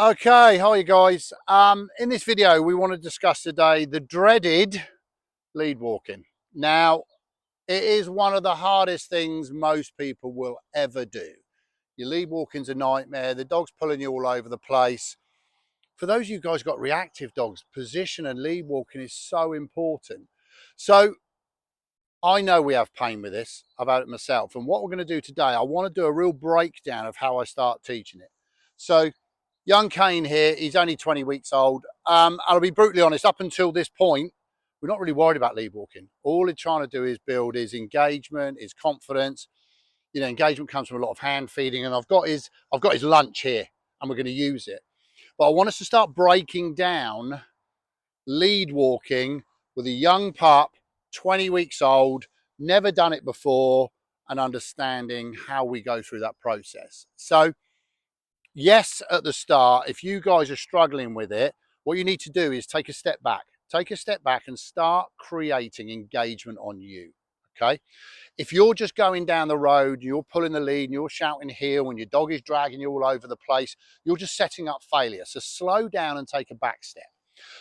Okay, hi guys. In this video, we want to discuss today the dreaded lead walking. Now, it is one of the hardest things most people will ever do. Your lead walking's a nightmare. The dog's pulling you all over the place. For those of you guys got reactive dogs, position and lead walking is so important. So I know we have pain with this. I've had it myself. And what we're going to do today, I want to do a real breakdown of how I start teaching it. So young Kane here, he's only 20 weeks old. I'll be brutally honest, up until this point, we're not really worried about lead walking. All he's trying to do is build his engagement, his confidence. You know, engagement comes from a lot of hand feeding, and I've got his lunch here, and we're going to use it. But I want us to start breaking down lead walking with a young pup, 20 weeks old, never done it before, and understanding how we go through that process. So yes, at the start, if you guys are struggling with it, what you need to do is take a step back. Take a step back and start creating engagement on you. Okay. If you're just going down the road, you're pulling the lead and you're shouting heel and your dog is dragging you all over the place, you're just setting up failure. So slow down and take a back step.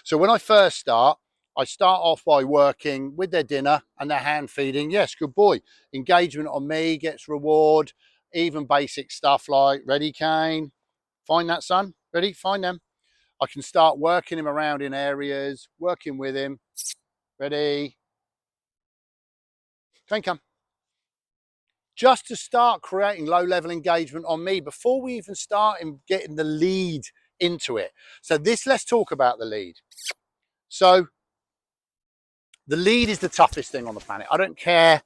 So when I first start, I start off by working with their dinner and their hand feeding. Yes, good boy. Engagement on me gets reward. Even basic stuff like, ready, Kane? Find that, son. Ready? Find them. I can start working him around in areas, working with him. Ready? Kane, come. Just to start creating low-level engagement on me before we even start in getting the lead into it. So let's talk about the lead. So the lead is the toughest thing on the planet. I don't care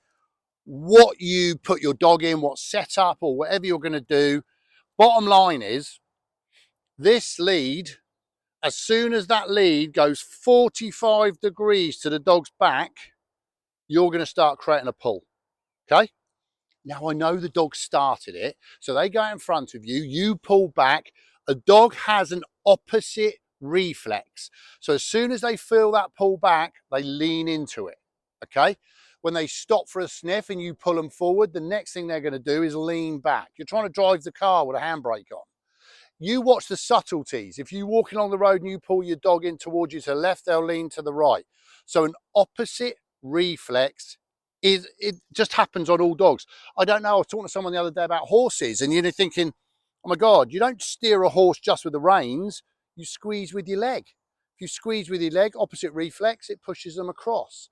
what you put your dog in, what setup or whatever you're going to do. Bottom line is this lead, as soon as that lead goes 45 degrees to the dog's back, you're going to start creating a pull. Okay. Now I know the dog started it. So they go in front of you, you pull back. A dog has an opposite reflex. So as soon as they feel that pull back, they lean into it. Okay. When they stop for a sniff and you pull them forward, the next thing they're going to do is lean back. You're trying to drive the car with a handbrake on. You watch the subtleties. If you're walking along the road and you pull your dog in towards you to the left, they'll lean to the right. So an opposite reflex it just happens on all dogs. I don't know. I was talking to someone the other day about horses, and you're thinking, oh my God, you don't steer a horse just with the reins, you squeeze with your leg. If you squeeze with your leg, opposite reflex, it pushes them across.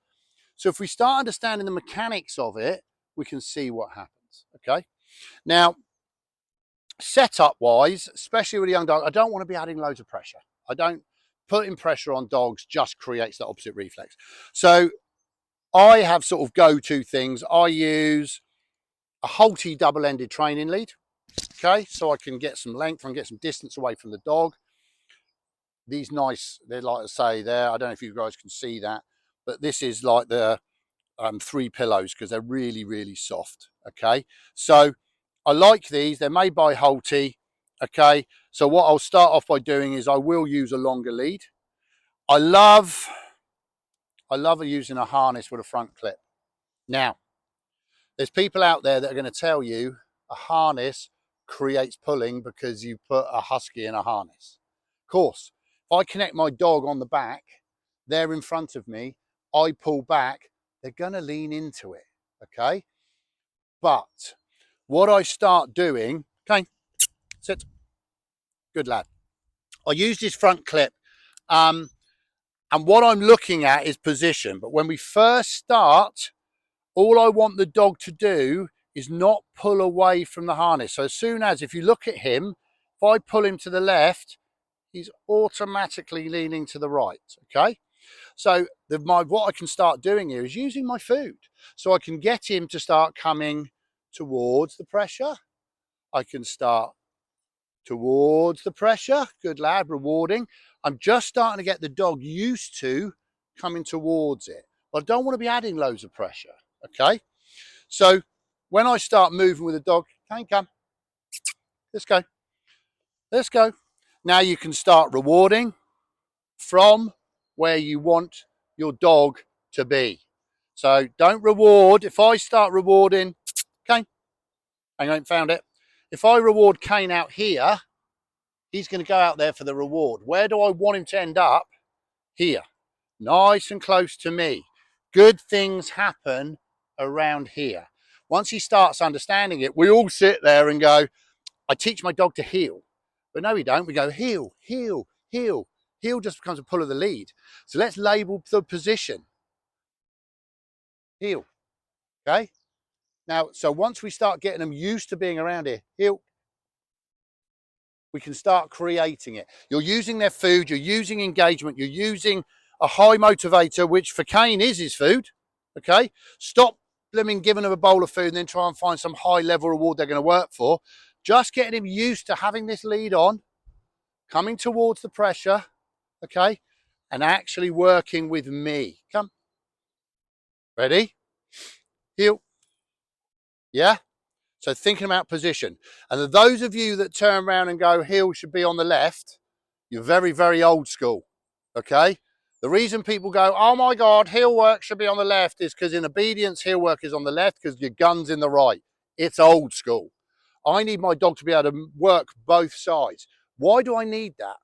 So if we start understanding the mechanics of it, we can see what happens. Okay. Now, setup wise, especially with a young dog, I don't want to be adding loads of pressure. I don't. Putting pressure on dogs just creates that opposite reflex. So I have sort of go-to things. I use a Halti double-ended training lead. Okay, so I can get some length and get some distance away from the dog. These nice, they're like I say there, I don't know if you guys can see that, but this is like the 3 pillows because they're really, really soft. Okay, so I like these. They're made by Halti. Okay, so what I'll start off by doing is I will use a longer lead. I love using a harness with a front clip. Now, there's people out there that are going to tell you a harness creates pulling because you put a husky in a harness. Of course, if I connect my dog on the back, they're in front of me, I pull back, they're going to lean into it. Okay, but what I start doing, okay, sit, good lad. I use this front clip, and what I'm looking at is position. But when we first start, all I want the dog to do is not pull away from the harness. So as soon as, if you look at him, if I pull him to the left, he's automatically leaning to the right. Okay. So what I can start doing here is using my food. So I can get him to start coming towards the pressure. I can start towards the pressure. Good lad, rewarding. I'm just starting to get the dog used to coming towards it. But I don't want to be adding loads of pressure. Okay. So when I start moving with the dog, come, let's go. Let's go. Now you can start rewarding from where you want your dog to be. So don't reward. If I start rewarding, Kane, hang on, found it. If I reward Kane out here, He's going to go out there for the reward. Where do I want him to end up? Here. Nice and close to me. Good things happen around here. Once he starts understanding it, we all sit there and go, I teach my dog to heel. But no, we don't. We go heel, heel, heel. Heel just becomes a pull of the lead. So let's label the position. Heel. Okay? Now, so once we start getting them used to being around here, heel, we can start creating it. You're using their food, you're using engagement, you're using a high motivator, which for Kane is his food. Okay? Stop giving them a bowl of food and then try and find some high level reward they're going to work for. Just getting him used to having this lead on, coming towards the pressure, okay? And actually working with me. Come. Ready? Heel. Yeah? So thinking about position. And those of you that turn around and go, heel should be on the left, you're very, very old school, okay? The reason people go, oh my God, heel work should be on the left is because in obedience, heel work is on the left because your gun's in the right. It's old school. I need my dog to be able to work both sides. Why do I need that?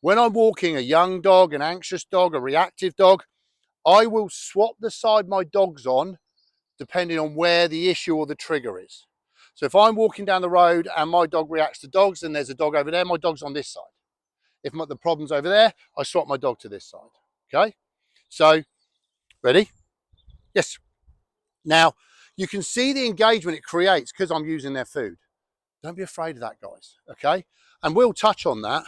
When I'm walking a young dog, an anxious dog, a reactive dog, I will swap the side my dog's on depending on where the issue or the trigger is. So if I'm walking down the road and my dog reacts to dogs and there's a dog over there, my dog's on this side. If the problem's over there, I swap my dog to this side. Okay? So, ready? Yes. Now, you can see the engagement it creates because I'm using their food. Don't be afraid of that, guys. Okay? And we'll touch on that.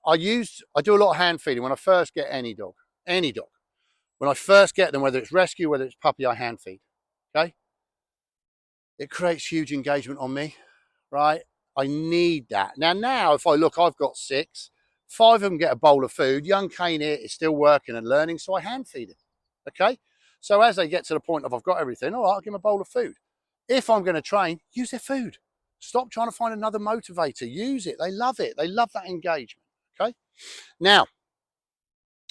I do a lot of hand feeding when I first get any dog. Any dog. When I first get them, whether it's rescue, whether it's puppy, I hand feed. Okay? It creates huge engagement on me, right? I need that. Now, if I look, I've got 6. 5 of them get a bowl of food. Young Kane here is still working and learning, so I hand feed him. Okay? So as they get to the point of I've got everything, all right, I'll give them a bowl of food. If I'm going to train, use their food. Stop trying to find another motivator. Use it. They love it. They love that engagement. Okay? Now,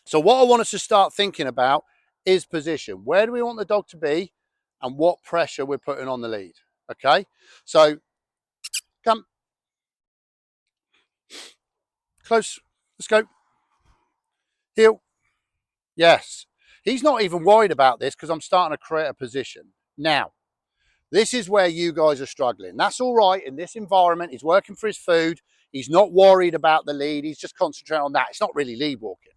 so what I want us to start thinking about is position. Where do we want the dog to be and what pressure we're putting on the lead? Okay? So, come. Close. Let's go. Heel. Yes. He's not even worried about this because I'm starting to create a position. Now, this is where you guys are struggling. That's all right in this environment. He's working for his food. He's not worried about the lead. He's just concentrating on that. It's not really lead walking.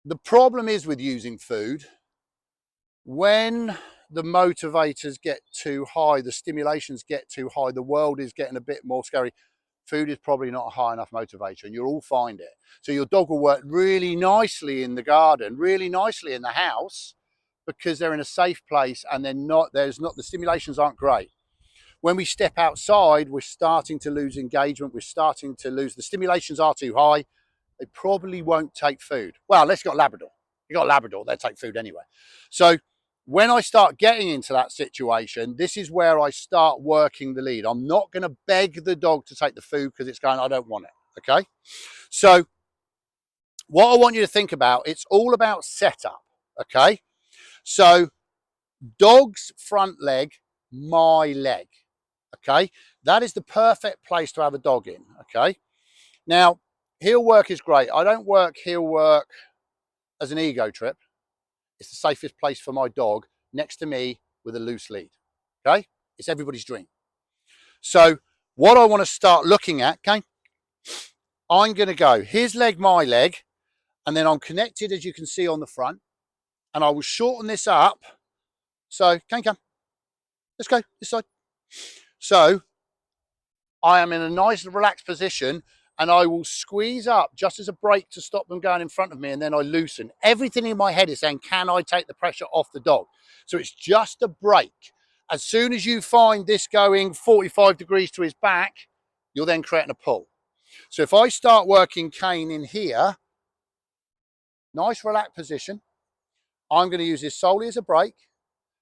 The problem is with using food, when the motivators get too high, the stimulations get too high, the world is getting a bit more scary, food is probably not a high enough motivator and you'll all find it. So your dog will work really nicely in the garden, really nicely in the house because they're in a safe place and the stimulations aren't great. When we step outside, we're starting to lose engagement. We're starting to lose, the stimulations are too high. They probably won't take food. Well, unless you've got Labrador. You've got Labrador, they'll take food anyway. So when I start getting into that situation, this is where I start working the lead. I'm not going to beg the dog to take the food because it's going, I don't want it. Okay. So what I want you to think about, it's all about setup. Okay. So dog's front leg, my leg. Okay. That is the perfect place to have a dog in. Okay. Now, heel work is great. I don't work heel work as an ego trip. It's the safest place for my dog next to me with a loose lead. Okay? It's everybody's dream. So what I want to start looking at, okay, I'm going to go his leg, my leg, and then I'm connected, as you can see, on the front. And I will shorten this up. So, come. Let's go this side. So I am in a nice relaxed position and I will squeeze up just as a brake to stop them going in front of me, and then I loosen. Everything in my head is saying, can I take the pressure off the dog? So it's just a brake. As soon as you find this going 45 degrees to his back, you're then creating a pull. So if I start working Kane in here, nice relaxed position, I'm going to use this solely as a brake,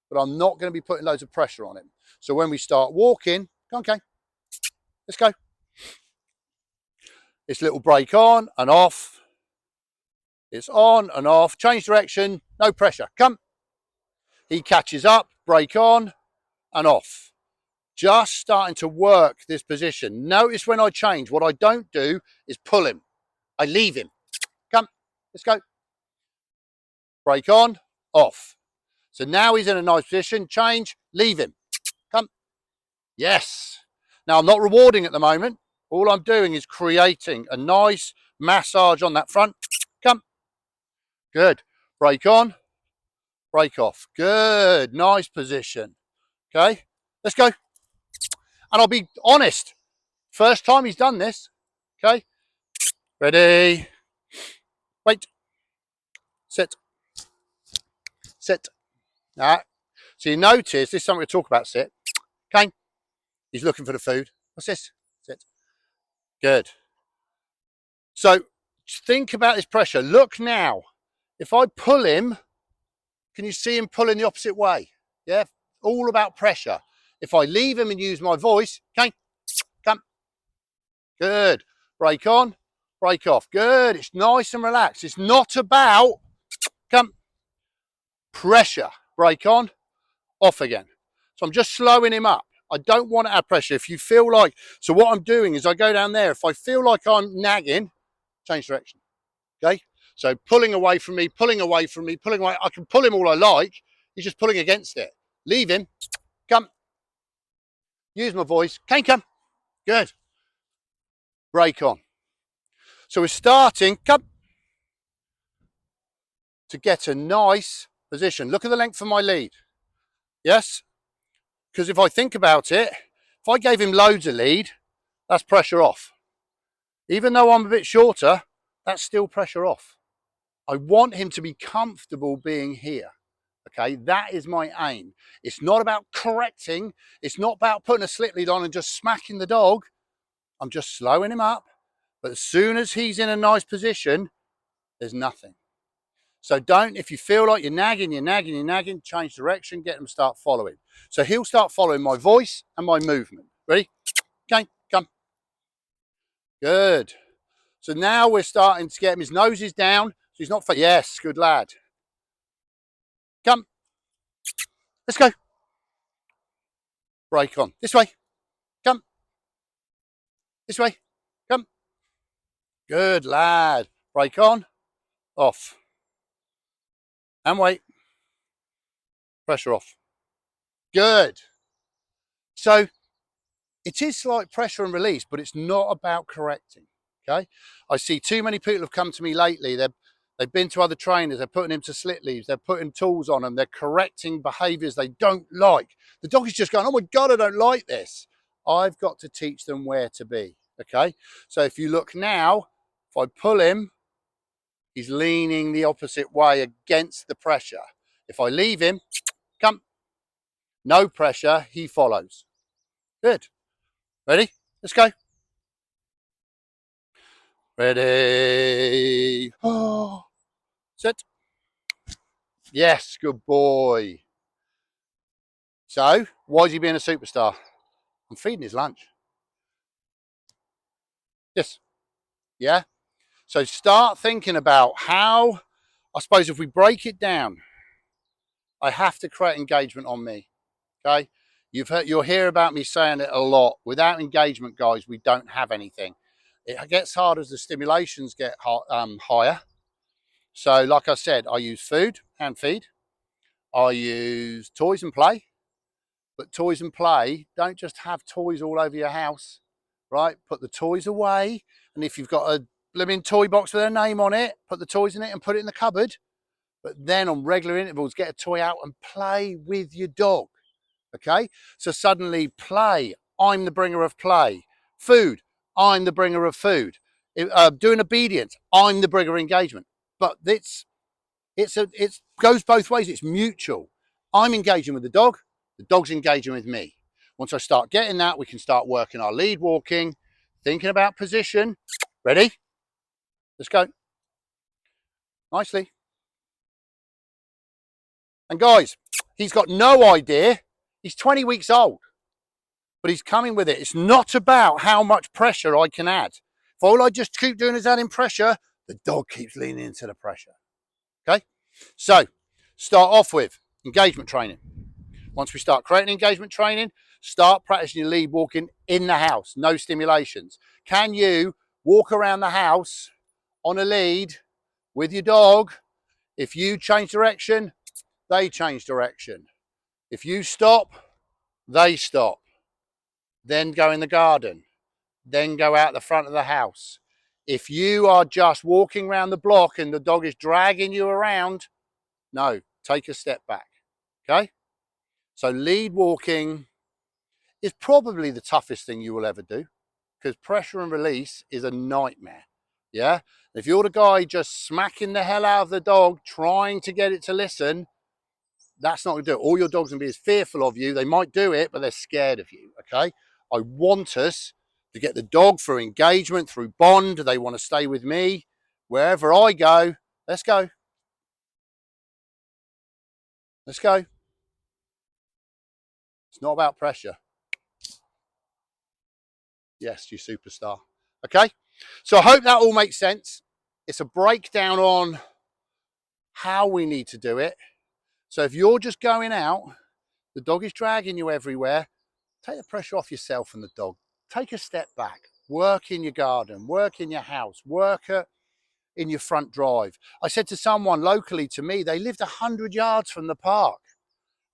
but I'm not going to be putting loads of pressure on him. So when we start walking, come on, Kane, let's go. This little brake on and off. It's on and off. Change direction. No pressure. Come. He catches up. Brake on and off. just starting to work this position. Notice when I change, what I don't do is pull him. I leave him. Come, let's go. Break on, off. So now he's in a nice position. Change, leave him. Come. Yes. Now I'm not rewarding at the moment. All I'm doing is creating a nice massage on that front. Come. Good. Break on, break off. Good. Nice position. Okay. Let's go. And I'll be honest. First time he's done this. Okay. Ready. Wait. Sit. Sit. All right. So you notice, this is something we talk about, sit. Okay. He's looking for the food. What's this? Sit. Good. So think about this pressure. Look now. If I pull him, can you see him pulling the opposite way? Yeah. All about pressure. If I leave him and use my voice, okay, come. Good. Break on, break off. Good. It's nice and relaxed. It's not about, come, pressure. Break on, off again. So I'm just slowing him up. I don't want to add pressure. If you feel like, so what I'm doing is I go down there. If I feel like I'm nagging, change direction. Okay. So pulling away from me, pulling away from me, pulling away. I can pull him all I like. He's just pulling against it. Leave him. Come. Use my voice. Come. Good. Break on. So we're starting, come, to get a nice position. Look at the length of my lead. Yes? Because if I think about it, if I gave him loads of lead, that's pressure off. Even though I'm a bit shorter, that's still pressure off. I want him to be comfortable being here. Okay, that is my aim. It's not about correcting. It's not about putting a slip lead on and just smacking the dog. I'm just slowing him up. But as soon as he's in a nice position, there's nothing. So don't, if you feel like you're nagging, change direction, get them to start following. So he'll start following my voice and my movement. Ready? Okay, come. Good. So now we're starting to get him, his nose is down, so he's not, yes, good lad. Come. Let's go. Break on. This way. Come. This way. Come. Good lad. Break on. Off. And wait. Pressure off. Good. So it is slight pressure and release, but it's not about correcting. Okay. I see too many people have come to me lately. They've been to other trainers. They're putting him to slit leaves. They're putting tools on them. They're correcting behaviours they don't like. The dog is just going, oh my God, I don't like this. I've got to teach them where to be. Okay. So if you look now, if I pull him, he's leaning the opposite way against the pressure. If I leave him, come, no pressure, he follows. Good. Ready? Let's go. Ready. Oh. Sit. Yes, good boy. So, why is he being a superstar? I'm feeding his lunch. Yes. Yeah. So start thinking about how, I suppose if we break it down, I have to create engagement on me. Okay. You'll hear about me saying it a lot. Without engagement, guys, we don't have anything. It gets hard as the stimulations get higher. So like I said, I use food, hand feed. I use toys and play. But toys and play, don't just have toys all over your house, right? Put the toys away. And if you've got a blooming toy box with a name on it, put the toys in it and put it in the cupboard. But then on regular intervals, get a toy out and play with your dog. Okay. So suddenly play, I'm the bringer of play. Food, I'm the bringer of food. Doing obedience, I'm the bringer of engagement. But it goes both ways. It's mutual. I'm engaging with the dog's engaging with me. Once I start getting that, we can start working our lead walking, thinking about position. Ready? Let's go. Nicely. And guys, he's got no idea. He's 20 weeks old, but he's coming with it. It's not about how much pressure I can add. If all I just keep doing is adding pressure, the dog keeps leaning into the pressure. Okay? So, start off with engagement training. Once we start creating engagement training, Start practicing your lead walking in the house, no stimulations. Can you walk around the house on a lead with your dog? If you change direction, they change direction. If you stop, they stop. Then go in the garden. Then go out the front of the house. If you are just walking around the block and the dog is dragging you around, no, take a step back. Okay? So lead walking is probably the toughest thing you will ever do, because pressure and release is a nightmare. Yeah? If you're the guy just smacking the hell out of the dog, trying to get it to listen, that's not going to do it. All your dog's going to be is fearful of you. They might do it, but they're scared of you. Okay? I want us to get the dog through engagement, through bond. They want to stay with me. Wherever I go, let's go. Let's go. It's not about pressure. Yes, you superstar. Okay? So I hope that all makes sense. It's a breakdown on how we need to do it. So if you're just going out, the dog is dragging you everywhere, take the pressure off yourself and the dog. Take a step back. Work in your garden, work in your house, work in your front drive. I said to someone locally to me, they lived 100 yards from the park.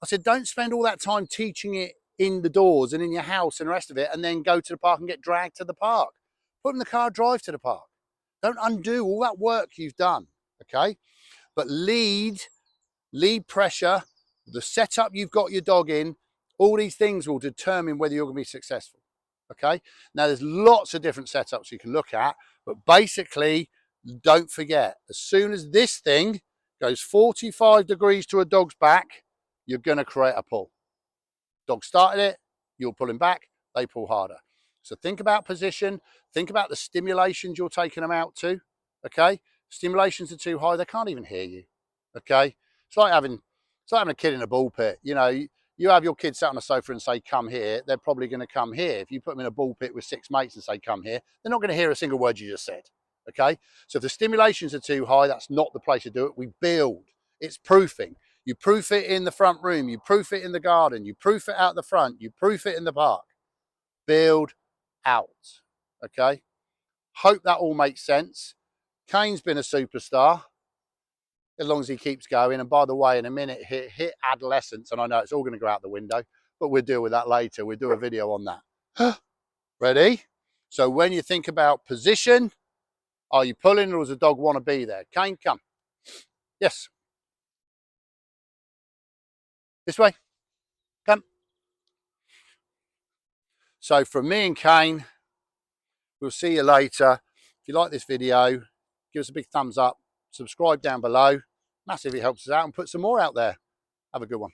I said, don't spend all that time teaching it in the doors and in your house and the rest of it, and then go to the park and get dragged to the park. Put them in the car, drive to the park. Don't undo all that work you've done, okay? But lead pressure, the setup you've got your dog in, all these things will determine whether you're going to be successful, okay? Now, there's lots of different setups you can look at, but basically, don't forget, as soon as this thing goes 45 degrees to a dog's back, you're going to create a pull. Dog started it, you'll pull him back, they pull harder. So think about position, think about the stimulations you're taking them out to, okay? Stimulations are too high, they can't even hear you, okay? It's like having a kid in a ball pit. You know, you have your kid sat on a sofa and say, come here, they're probably going to come here. If you put them in a ball pit with 6 mates and say, come here, they're not going to hear a single word you just said, okay? So if the stimulations are too high, that's not the place to do it. We build. It's proofing. You proof it in the front room, you proof it in the garden, you proof it out the front, you proof it in the park. Build out, okay? Hope that all makes sense. Kane's been a superstar, as long as he keeps going. And by the way, in a minute, hit adolescence, and I know it's all going to go out the window, but we'll deal with that later. We'll do a video on that. Ready? So when you think about position, are you pulling or does the dog want to be there? Kane, come. Yes. This way. Come. So from me and Kane, we'll see you later. If you like this video, give us a big thumbs up, subscribe down below. Massively helps us out, and put some more out there. Have a good one.